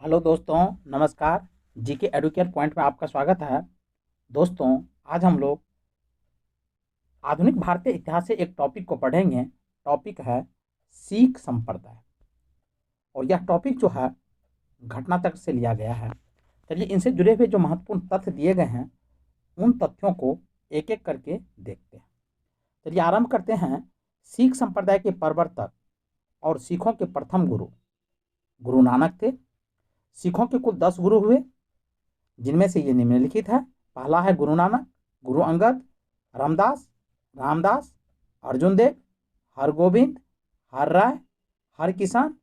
Hello दोस्तों, नमस्कार। GK educate point में आपका स्वागत है। दोस्तों, आज हम लोग आधुनिक भारतीय इतिहास से एक टॉपिक को पढ़ेंगे। टॉपिक है सिख संप्रदाय, और यह टॉपिक जो है घटना चक्र से लिया गया है। चलिए, इनसे जुड़े हुए जो महत्वपूर्ण तथ्य दिए गए हैं उन तथ्यों को एक एक करके देखते हैं। चलिए आरंभ करते हैं। सिख संप्रदाय के प्रवर्तक और सिखों के प्रथम गुरु गुरु नानक थे। सिखों के कुल 10 गुरु हुए, जिनमें से ये निम्नलिखित है। पहला है गुरु नानक, गुरु अंगद, रामदास, रामदास, अर्जुन देव, हरगोविंद, हर राय, हरकिशन,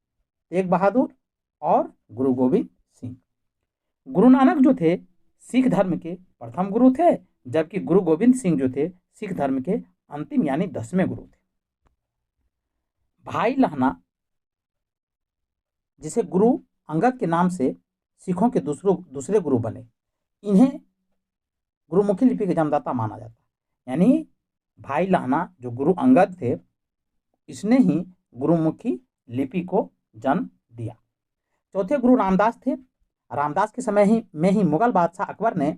तेग बहादुर और गुरु गोविंद सिंह। गुरु नानक जो थे सिख धर्म के प्रथम गुरु थे, जबकि गुरु गोविंद सिंह जो थे सिख धर्म के अंतिम यानी 10वें गुरु थे। भाई लहना, जिसे गुरु अंगद के नाम से सिखों के दूसरे गुरु बने, इन्हें गुरुमुखी लिपि के जन्मदाता माना जाता है। यानी भाई लहना जो गुरु अंगद थे, इसने ही गुरुमुखी लिपि को जन्म दिया। चौथे गुरु रामदास थे। रामदास के समय में ही मुगल बादशाह अकबर ने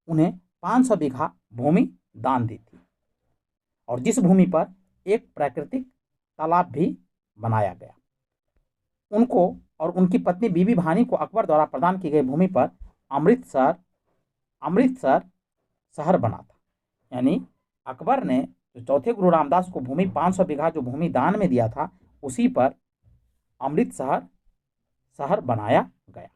उन्हें 500 बीघा भूमि दान दी थी, और जिस भूमि पर एक प्राकृतिक तालाब भी बनाया गया। उनको और उनकी पत्नी बीबी भानी को अकबर द्वारा प्रदान की गई भूमि पर अमृतसर शहर बना था। यानी अकबर ने जो चौथे गुरु रामदास को भूमि 500 बीघा जो भूमि दान में दिया था, उसी पर अमृतसर शहर बनाया गया।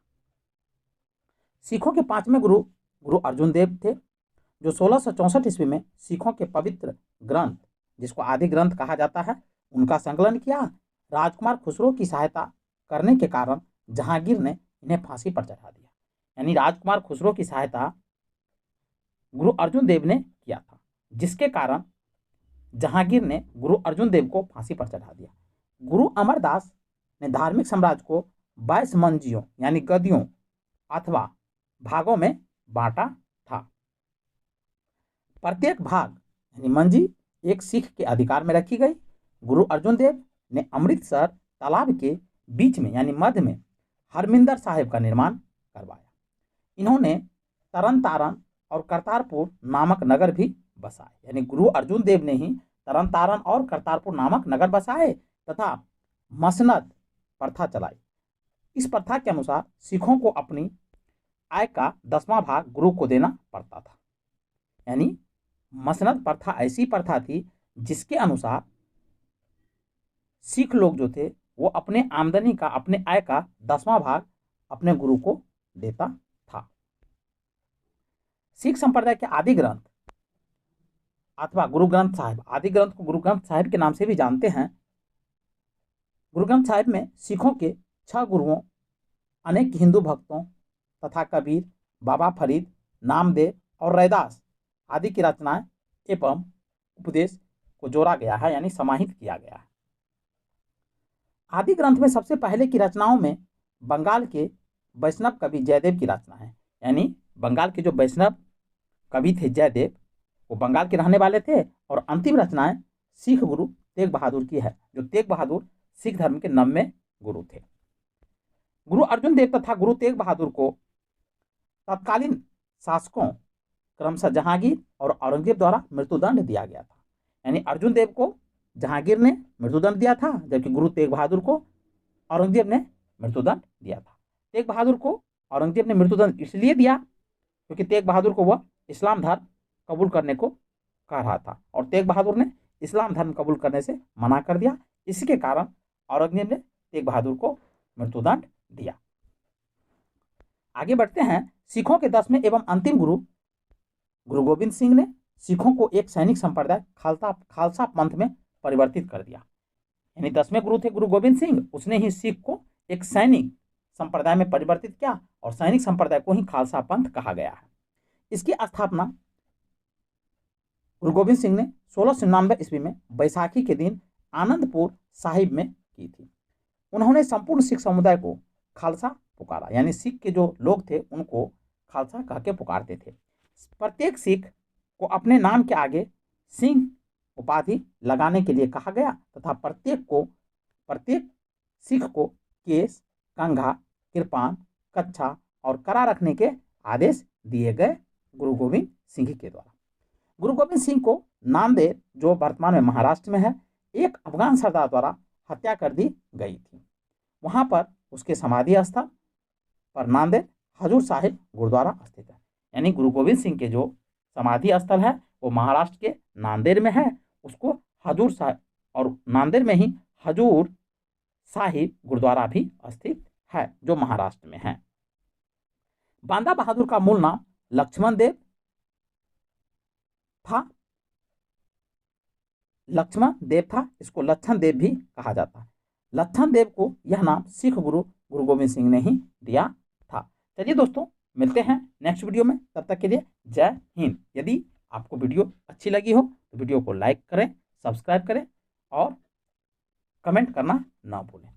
सिखों के 5वें गुरु गुरु अर्जुन देव थे, जो 1664 ईस्वी में सिखों के पवित्र ग्रंथ, जिसको आदि ग्रंथ कहा जाता है, उनका संकलन किया। राजकुमार खुसरो की सहायता करने के कारण जहांगीर ने इन्हें फांसी पर चढ़ा दिया। यानी राजकुमार खुसरो की सहायता गुरु अर्जुन देव ने किया था, जिसके कारण जहांगीर ने गुरु अर्जुन देव को फांसी पर चढ़ा दिया। गुरु अमरदास ने धार्मिक साम्राज्य को 22 मंजियों यानी गदियों अथवा भागों में बांटा था। प्रत्येक भाग यानी मंजी एक सिख के अधिकार में रखी गई। गुरु अर्जुन देव ने अमृतसर तालाब के बीच में यानी मध्य में हरमिंदर साहिब का निर्माण करवाया। इन्होंने तरन तारण और करतारपुर नामक नगर भी बसाए। यानी गुरु अर्जुन देव ने ही तरन तारण और करतारपुर नामक नगर बसाए तथा मसनद प्रथा चलाई। इस प्रथा के अनुसार सिखों को अपनी आय का 10वां भाग गुरु को देना पड़ता था। यानी मसनद प्रथा ऐसी प्रथा थी जिसके अनुसार सिख लोग जो थे वो अपने आमदनी का, अपने आय का 10वां भाग अपने गुरु को देता था। सिख संप्रदाय के आदि ग्रंथ अथवा गुरु ग्रंथ साहिब, आदि ग्रंथ को गुरु ग्रंथ साहिब के नाम से भी जानते हैं। गुरु ग्रंथ साहिब में सिखों के 6 गुरुओं, अनेक हिंदू भक्तों तथा कबीर, बाबा फरीद, नामदेव और रैदास आदि की रचनाएं एवं उपदेश को जोड़ा गया है, यानी समाहित किया गया है। आदि ग्रंथ में सबसे पहले की रचनाओं में बंगाल के वैष्णव कवि जयदेव की रचना है। यानी बंगाल के जो वैष्णव कवि थे जयदेव, वो बंगाल के रहने वाले थे, और अंतिम रचनाएं सिख गुरु तेग बहादुर की है, जो तेग बहादुर सिख धर्म के 9वें गुरु थे। गुरु अर्जुन देव तथा गुरु तेग बहादुर को तत्कालीन शासकों क्रमशः जहांगीर और औरंगजेब द्वारा मृत्युदंड दिया गया था। यानी अर्जुन देव को जहांगीर ने मृत्युदंड दिया था, जबकि गुरु तेग बहादुर को औरंगजेब ने मृत्युदंड दिया था। तेग बहादुर को औरंगजेब ने मृत्युदंड इसलिए दिया क्योंकि तेग बहादुर को वह इस्लाम धर्म कबूल करने को कह रहा था, और तेग बहादुर ने इस्लाम धर्म कबूल करने से मना कर दिया। इसके कारण औरंगजेब ने तेग बहादुर को मृत्युदंड दिया। आगे बढ़ते हैं। सिखों के 10वें एवं अंतिम गुरु गुरु गोविंद सिंह ने सिखों को एक सैनिक संप्रदाय खालसा पंथ में परिवर्तित कर दिया। यानी 10वें गुरु थे गुरु गोविंद सिंह, उसने ही सिख को एक सैनिक संप्रदाय में परिवर्तित किया, और सैनिक संप्रदाय को ही खालसा पंथ कहा गया है। इसकी स्थापना गुरु गोविंद सिंह ने 1699 ईस्वी में बैसाखी के दिन आनंदपुर साहिब में की थी। उन्होंने संपूर्ण सिख समुदाय को खालसा पुकारा। यानी सिख के जो लोग थे उनको खालसा कह के पुकारते थे। प्रत्येक सिख को अपने नाम के आगे सिंह उपाधि लगाने के लिए कहा गया तथा प्रत्येक सिख को केस, कंघा, कृपान कच्छा और करा रखने के आदेश दिए गए गुरु गोविंद सिंह के द्वारा। गुरु गोविंद सिंह को नांदेड़, जो वर्तमान में महाराष्ट्र में है, एक अफगान सरदार द्वारा हत्या कर दी गई थी। वहां पर उसके समाधि स्थल पर नांदेड़ हजूर साहिब गुरुद्वारा स्थित है। यानी गुरु गोविंद सिंह के जो समाधि स्थल है वो महाराष्ट्र के नांदेड़ में है, उसको हजूर साहिब, और नांदेड़ में ही हजूर साहिब गुरुद्वारा भी स्थित है जो महाराष्ट्र में है। बांदा बहादुर का मूल नाम लक्ष्मण देव था, इसको लक्षण देव भी कहा जाता है। लक्षण देव को यह नाम सिख गुरु गुरु गोविंद सिंह ने ही दिया था। चलिए दोस्तों, मिलते हैं नेक्स्ट वीडियो में, तब तक के लिए जय हिंद। यदि आपको वीडियो अच्छी लगी हो तो वीडियो को लाइक करें, सब्सक्राइब करें और कमेंट करना ना भूलें।